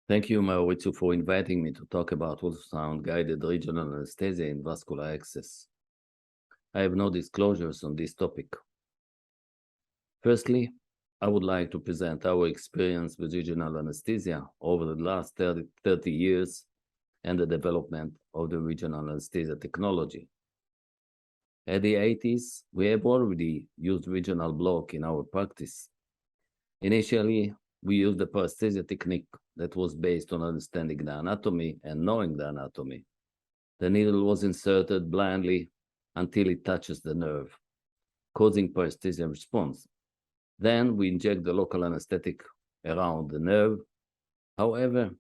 Thank you, Maurizio, for inviting me to talk about ultrasound-guided regional anesthesia in vascular access. I have no disclosures on this topic. Firstly, I would like to present our experience with regional anesthesia over the last 30 years and the development of the regional anesthesia technology. At the 80s, we have already used regional block in our practice. Initially, we used the paresthesia technique that was based on understanding the anatomy and knowing the anatomy. The needle was inserted blindly until it touches the nerve, causing paresthesia response. Then we inject the local anesthetic around the nerve. However,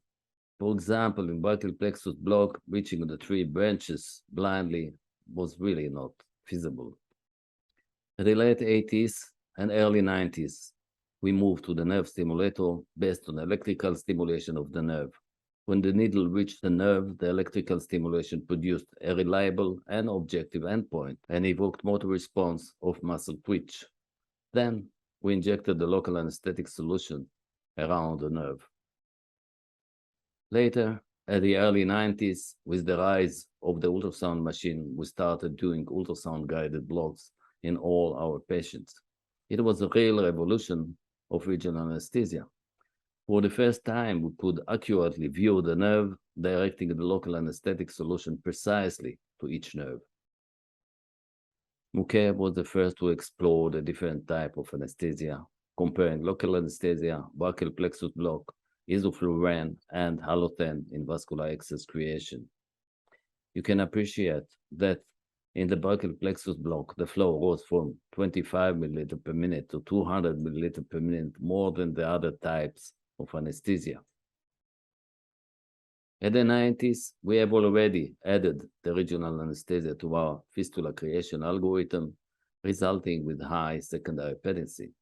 for example, in brachial plexus block, reaching the 3 branches blindly was really not feasible. In the late 80s and early 90s, we moved to the nerve stimulator based on electrical stimulation of the nerve. When the needle reached the nerve, the electrical stimulation produced a reliable and objective endpoint and evoked motor response of muscle twitch. Then we injected the local anesthetic solution around the nerve. Later, at the early 90s, with the rise of the ultrasound machine, we started doing ultrasound-guided blocks in all our patients. It was a real revolution of regional anesthesia. For the first time, we could accurately view the nerve, directing the local anesthetic solution precisely to each nerve. Mouquet was the first to explore the different type of anesthesia, comparing local anesthesia, brachial plexus block, isoflurane, and halogen in vascular access creation. You can appreciate that in the brachial plexus block, the flow rose from 25 milliliter per minute to 200 milliliter per minute, more than the other types of anesthesia. In the 90s, we have already added the regional anesthesia to our fistula creation algorithm, resulting with high secondary patency.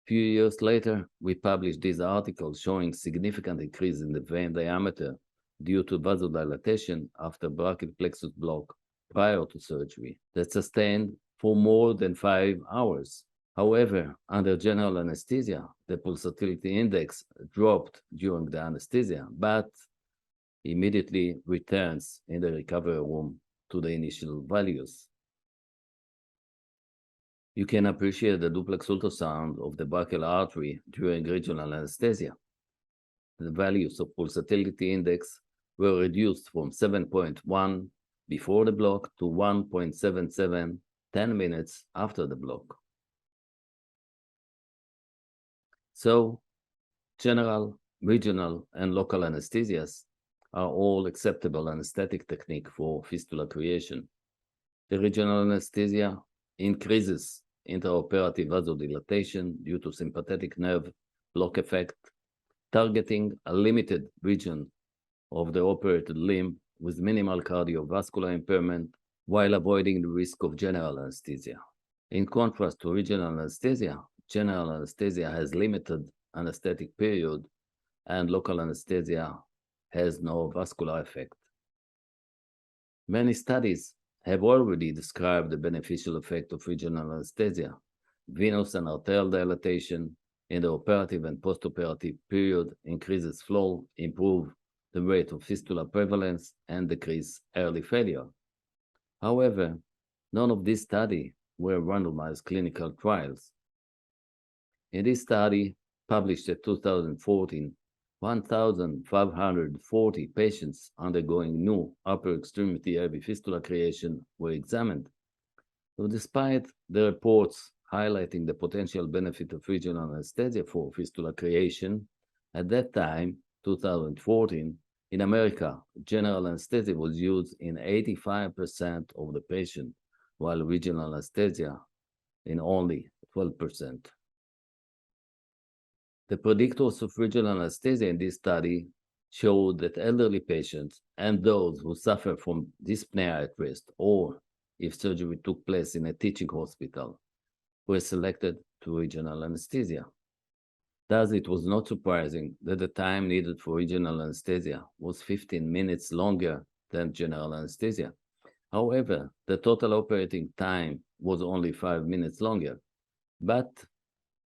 Few years later, we published these articles showing significant increase in the vein diameter due to vasodilatation after brachial plexus block prior to surgery that sustained for more than 5 hours. However, under general anesthesia, the pulsatility index dropped during the anesthesia, but immediately returns in the recovery room to the initial values. You can appreciate the duplex ultrasound of the brachial artery during regional anesthesia. The values of pulsatility index were reduced from 7.1 before the block to 1.77 10 minutes after the block. So, general, regional, and local anesthesias are all acceptable anesthetic technique for fistula creation. The regional anesthesia increases intraoperative vasodilatation due to sympathetic nerve block effect, targeting a limited region of the operated limb with minimal cardiovascular impairment while avoiding the risk of general anesthesia. In contrast to regional anesthesia, general anesthesia has limited anesthetic period and local anesthesia has no vascular effect. Many studies have already described the beneficial effect of regional anesthesia, venous and arterial dilatation in the operative and postoperative period, increases flow, improve the rate of fistula prevalence, and decrease early failure. However, none of these studies were randomized clinical trials. In this study, published in 2014, 1,540 patients undergoing new upper extremity AV fistula creation were examined. So despite the reports highlighting the potential benefit of regional anesthesia for fistula creation, at that time, 2014, in America, general anesthesia was used in 85% of the patient, while regional anesthesia in only 12%. The predictors of regional anesthesia in this study showed that elderly patients and those who suffer from dyspnea at rest, or if surgery took place in a teaching hospital, were selected to regional anesthesia. Thus, it was not surprising that the time needed for regional anesthesia was 15 minutes longer than general anesthesia. However, the total operating time was only 5 minutes longer. But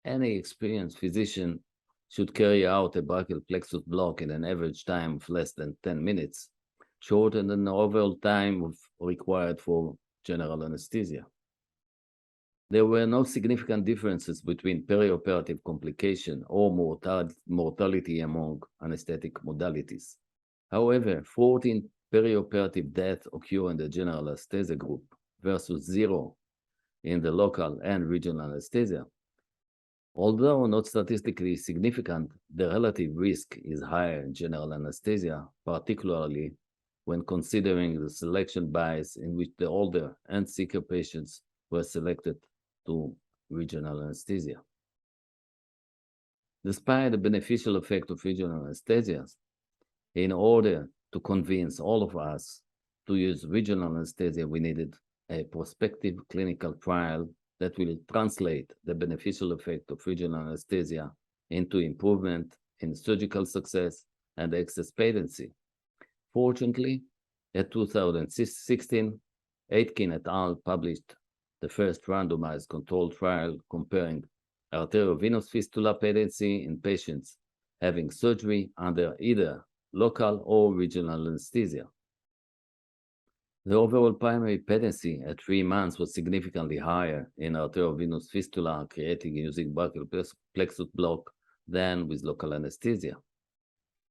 any experienced physician should carry out a brachial plexus block in an average time of less than 10 minutes, shorter than the overall time required for general anesthesia. There were no significant differences between perioperative complication or mortality among anesthetic modalities. However, 14 perioperative deaths occur in the general anesthesia group versus 0 in the local and regional anesthesia. Although not statistically significant, the relative risk is higher in general anesthesia, particularly when considering the selection bias in which the older and sicker patients were selected to regional anesthesia. Despite the beneficial effect of regional anesthesia, in order to convince all of us to use regional anesthesia, we needed a prospective clinical trial that will translate the beneficial effect of regional anesthesia into improvement in surgical success and access patency. Fortunately, in 2016, Aitken et al. Published the first randomized controlled trial comparing arteriovenous fistula patency in patients having surgery under either local or regional anesthesia. The overall primary patency at 3 months was significantly higher in arteriovenous fistula created using brachial plexus block than with local anesthesia.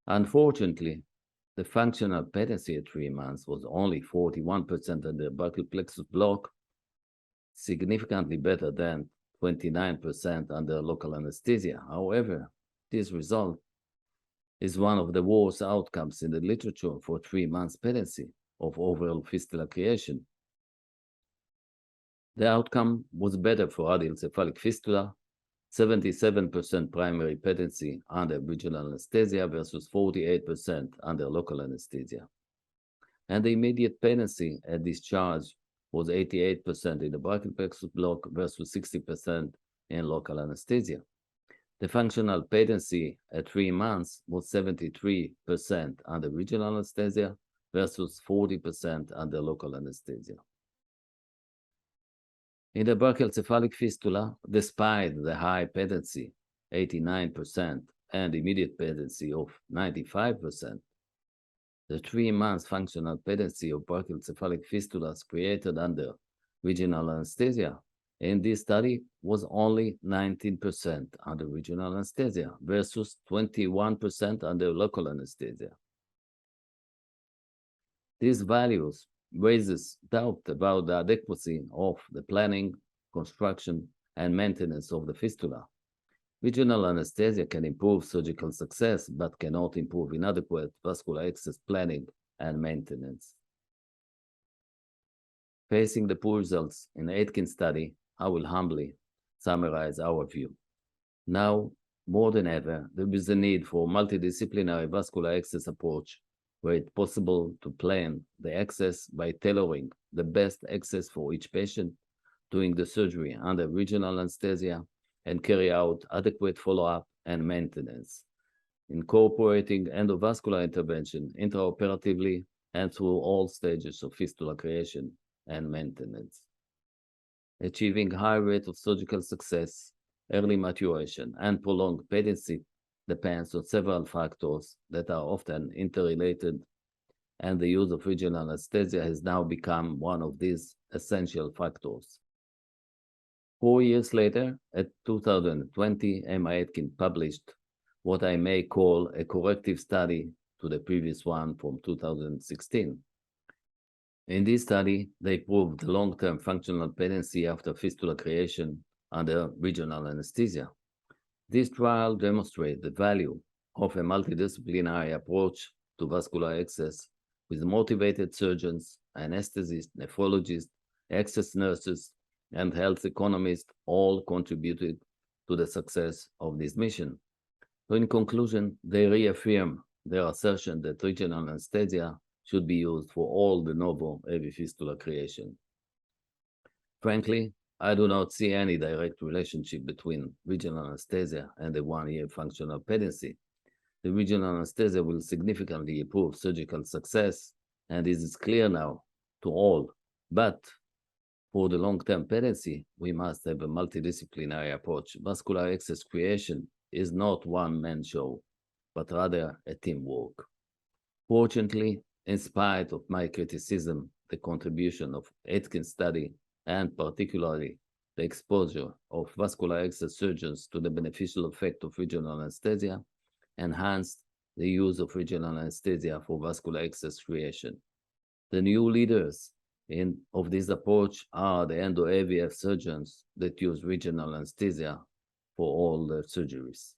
Unfortunately, the functional patency at 3 months was only 41% under brachial plexus block, significantly better than 29% under local anesthesia. However, this result is one of the worst outcomes in the literature for 3 months patency of overall fistula creation. The outcome was better for radial cephalic fistula, 77% primary patency under regional anesthesia versus 48% under local anesthesia. And the immediate patency at discharge was 88% in the brachial plexus block versus 60% in local anesthesia. The functional patency at 3 months was 73% under regional anesthesia versus 40% under local anesthesia. In the brachial cephalic fistula, despite the high patency, 89%, and immediate patency of 95%, the 3 months functional patency of brachial cephalic fistulas created under regional anesthesia in this study was only 19% under regional anesthesia versus 21% under local anesthesia. These values raises doubt about the adequacy of the planning, construction, and maintenance of the fistula. Regional anesthesia can improve surgical success, but cannot improve inadequate vascular access planning and maintenance. Facing the poor results in the Aitken study, I will humbly summarize our view. Now, more than ever, there is a need for multidisciplinary vascular access approach where it's possible to plan the access by tailoring the best access for each patient, doing the surgery under regional anesthesia, and carry out adequate follow-up and maintenance, incorporating endovascular intervention intraoperatively and through all stages of fistula creation and maintenance. Achieving high rate of surgical success, early maturation, and prolonged patency depends on several factors that are often interrelated, and the use of regional anesthesia has now become one of these essential factors. 4 years later, at 2020, M. Aitken published what I may call a corrective study to the previous one from 2016. In this study, they proved the long-term functional patency after fistula creation under regional anesthesia. This trial demonstrates the value of a multidisciplinary approach to vascular access with motivated surgeons, anesthetists, nephrologists, access nurses, and health economists all contributed to the success of this mission. So in conclusion, they reaffirm their assertion that regional anesthesia should be used for all de novo AV fistula creation. Frankly, I do not see any direct relationship between regional anesthesia and the 1-year functional patency. The regional anesthesia will significantly improve surgical success, and this is clear now to all. But for the long-term patency, we must have a multidisciplinary approach. Vascular access creation is not one-man show, but rather a teamwork. Fortunately, in spite of my criticism, the contribution of Atkins' study, and particularly the exposure of vascular access surgeons to the beneficial effect of regional anesthesia, enhanced the use of regional anesthesia for vascular access creation. The new leaders of this approach are the endo-AVF surgeons that use regional anesthesia for all their surgeries.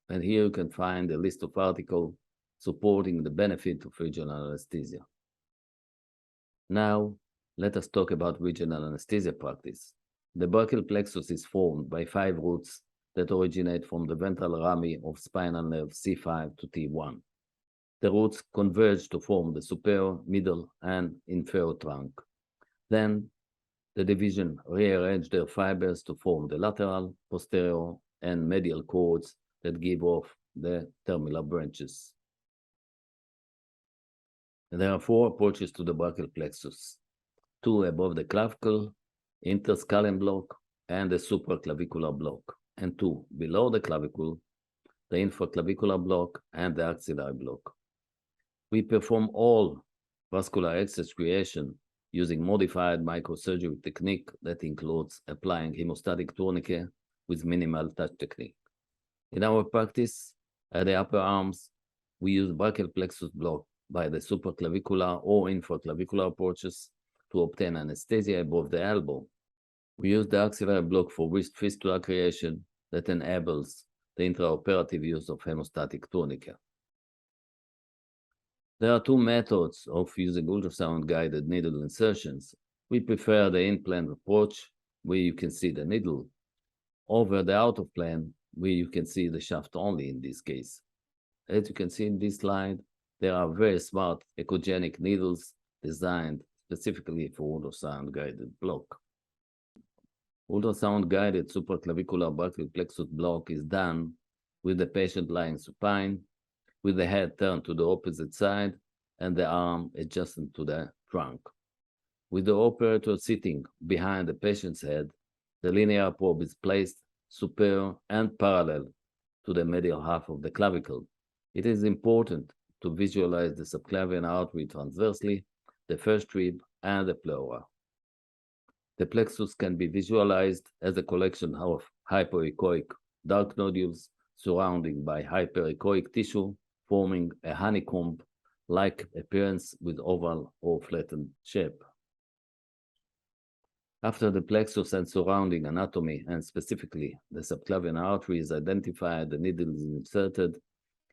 And here you can find a list of articles supporting the benefit of regional anesthesia. Now, let us talk about regional anesthesia practice. The brachial plexus is formed by 5 roots that originate from the ventral rami of spinal nerve C5 to T1. The roots converge to form the superior, middle, and inferior trunk. Then, the division rearrange their fibers to form the lateral, posterior, and medial cords that give off the terminal branches. There are 4 approaches to the brachial plexus: 2 above the clavicle, interscalene block, and the supraclavicular block, and 2 below the clavicle, the infraclavicular block, and the axillary block. We perform all vascular access creation using modified microsurgery technique that includes applying hemostatic tourniquet with minimal touch technique. In our practice, at the upper arms, we use brachial plexus block by the supraclavicular or infraclavicular approaches to obtain anesthesia above the elbow. We use the axillary block for wrist fistula creation that enables the intraoperative use of hemostatic tourniquet. There are 2 methods of using ultrasound-guided needle insertions. We prefer the in-plane approach, where you can see the needle, over the out-of-plane, where you can see the shaft only in this case. As you can see in this slide, there are very smart echogenic needles designed specifically for ultrasound-guided block. Ultrasound-guided supraclavicular brachial plexus block is done with the patient lying supine, with the head turned to the opposite side and the arm adjacent to the trunk. With the operator sitting behind the patient's head, the linear probe is placed superior and parallel to the medial half of the clavicle. It is important to visualize the subclavian artery transversely, the first rib, and the pleura. The plexus can be visualized as a collection of hypoechoic dark nodules surrounded by hyperechoic tissue, forming a honeycomb-like appearance with oval or flattened shape. After the plexus and surrounding anatomy, and specifically the subclavian artery is identified, the needle is inserted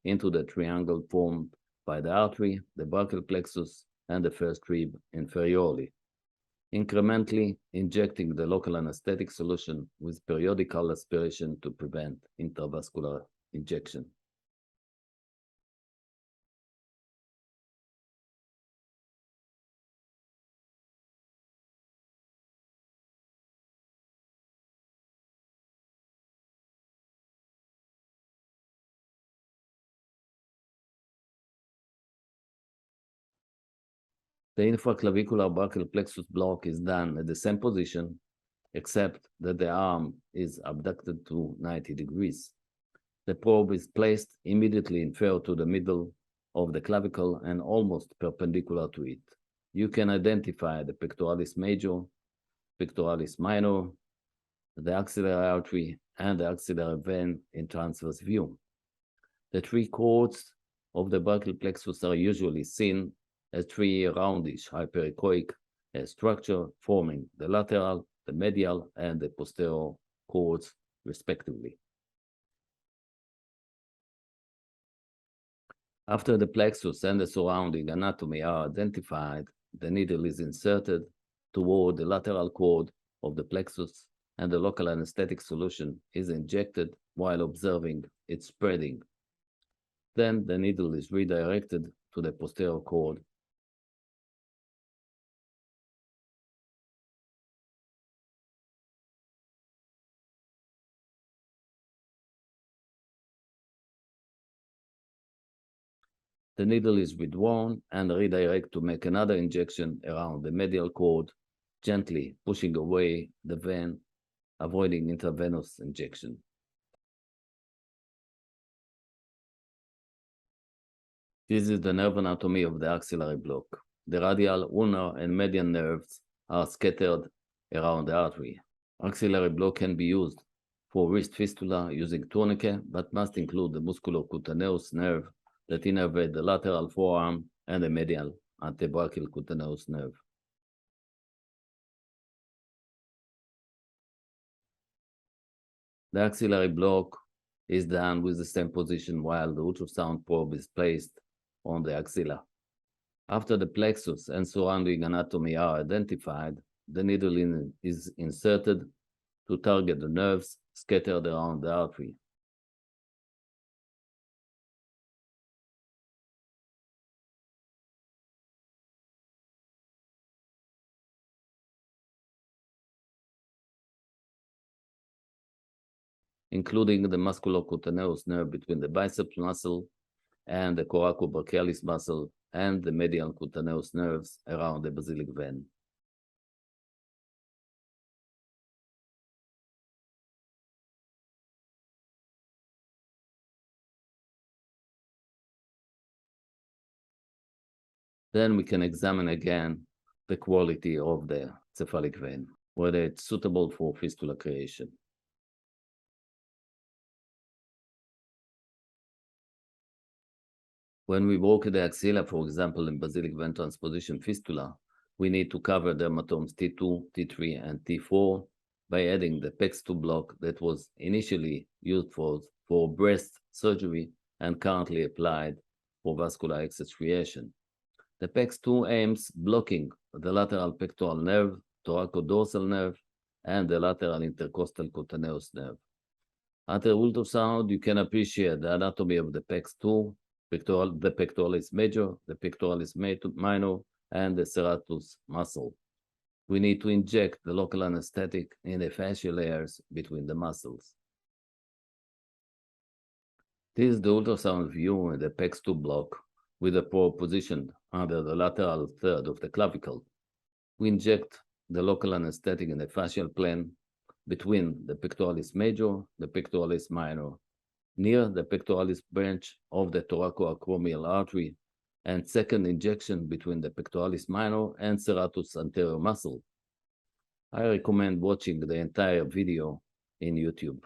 into the triangle formed by the artery, the brachial plexus, and the first rib inferiorly, incrementally injecting the local anesthetic solution with periodical aspiration to prevent intravascular injection. The infraclavicular brachial plexus block is done at the same position, except that the arm is abducted to 90 degrees. The probe is placed immediately inferior to the middle of the clavicle and almost perpendicular to it. You can identify the pectoralis major, pectoralis minor, the axillary artery, and the axillary vein in transverse view. The 3 cords of the brachial plexus are usually seen as 3 roundish hyperechoic structure forming the lateral, the medial, and the posterior cords, respectively. After the plexus and the surrounding anatomy are identified, the needle is inserted toward the lateral cord of the plexus, and the local anesthetic solution is injected while observing its spreading. Then the needle is redirected to the posterior cord. The needle is withdrawn and redirected to make another injection around the medial cord, gently pushing away the vein, avoiding intravenous injection. This is the nerve anatomy of the axillary block. The radial, ulnar, and median nerves are scattered around the artery. Axillary block can be used for wrist fistula using tourniquet, but must include the musculocutaneous nerve that innervate the lateral forearm and the medial antebrachial cutaneous nerve. The axillary block is done with the same position while the ultrasound probe is placed on the axilla. After the plexus and surrounding anatomy are identified, the needle is inserted to target the nerves scattered around the artery. Including the musculocutaneous nerve between the biceps muscle and the coracobrachialis muscle and the medial cutaneous nerves around the basilic vein. Then we can examine again the quality of the cephalic vein, whether it's suitable for fistula creation. When we work at the axilla, for example, in basilic vein transposition fistula, we need to cover dermatomes T2, T3, and T4 by adding the PEX2 block that was initially used for breast surgery and currently applied for vascular access creation. The PEX2 aims blocking the lateral pectoral nerve, thoracodorsal nerve, and the lateral intercostal cutaneous nerve. After ultrasound, you can appreciate the anatomy of the PEX2, the pectoralis major, the pectoralis minor, and the serratus muscle. We need to inject the local anesthetic in the fascial layers between the muscles. This is the ultrasound view in the PEX2 block with the probe positioned under the lateral third of the clavicle. We inject the local anesthetic in the fascial plane between the pectoralis major, the pectoralis minor, near the pectoralis branch of the thoracoacromial artery, and second injection between the pectoralis minor and serratus anterior muscle. I recommend watching the entire video in YouTube.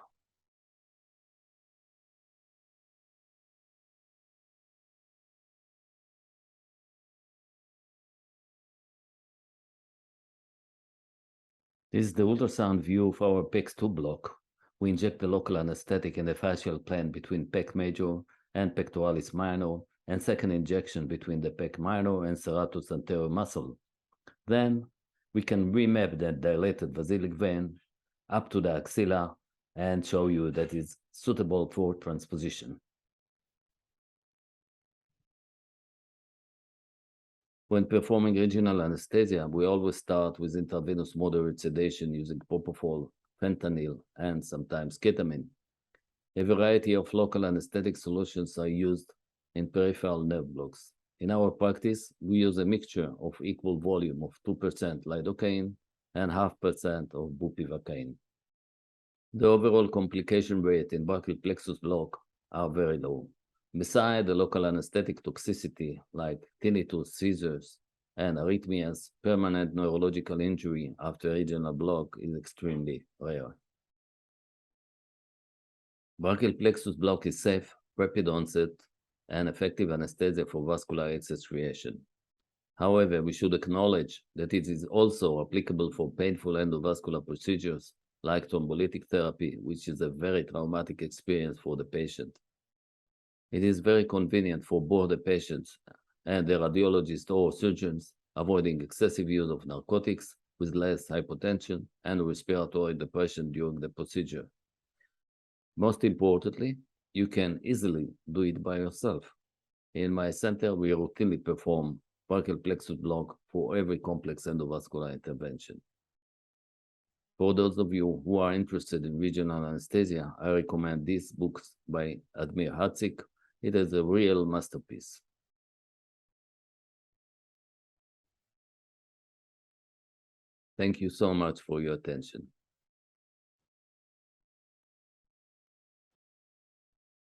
This is the ultrasound view of our PEX2 block. We inject the local anesthetic in the fascial plane between pec major and pectoralis minor, and second injection between the pec minor and serratus anterior muscle. Then we can remap that dilated basilic vein up to the axilla and show you that it's suitable for transposition. When performing regional anesthesia, we always start with intravenous moderate sedation using propofol, fentanyl, and sometimes ketamine. A variety of local anesthetic solutions are used in peripheral nerve blocks. In our practice, we use a mixture of equal volume of 2% lidocaine and 0.5% of bupivacaine. The overall complication rate in brachial plexus block are very low. Beside the local anesthetic toxicity like tinnitus, seizures, and arrhythmias, permanent neurological injury after regional block is extremely rare. Brachial plexus block is safe, rapid onset, and effective anesthesia for vascular access creation. However, we should acknowledge that it is also applicable for painful endovascular procedures like thrombolytic therapy, which is a very traumatic experience for the patient. It is very convenient for both the patients and the radiologist or surgeons, avoiding excessive use of narcotics with less hypotension and respiratory depression during the procedure. Most importantly, you can easily do it by yourself. In my center, we routinely perform brachial plexus block for every complex endovascular intervention. For those of you who are interested in regional anesthesia, I recommend these books by Admir Hatzik. It is a real masterpiece. Thank you so much for your attention.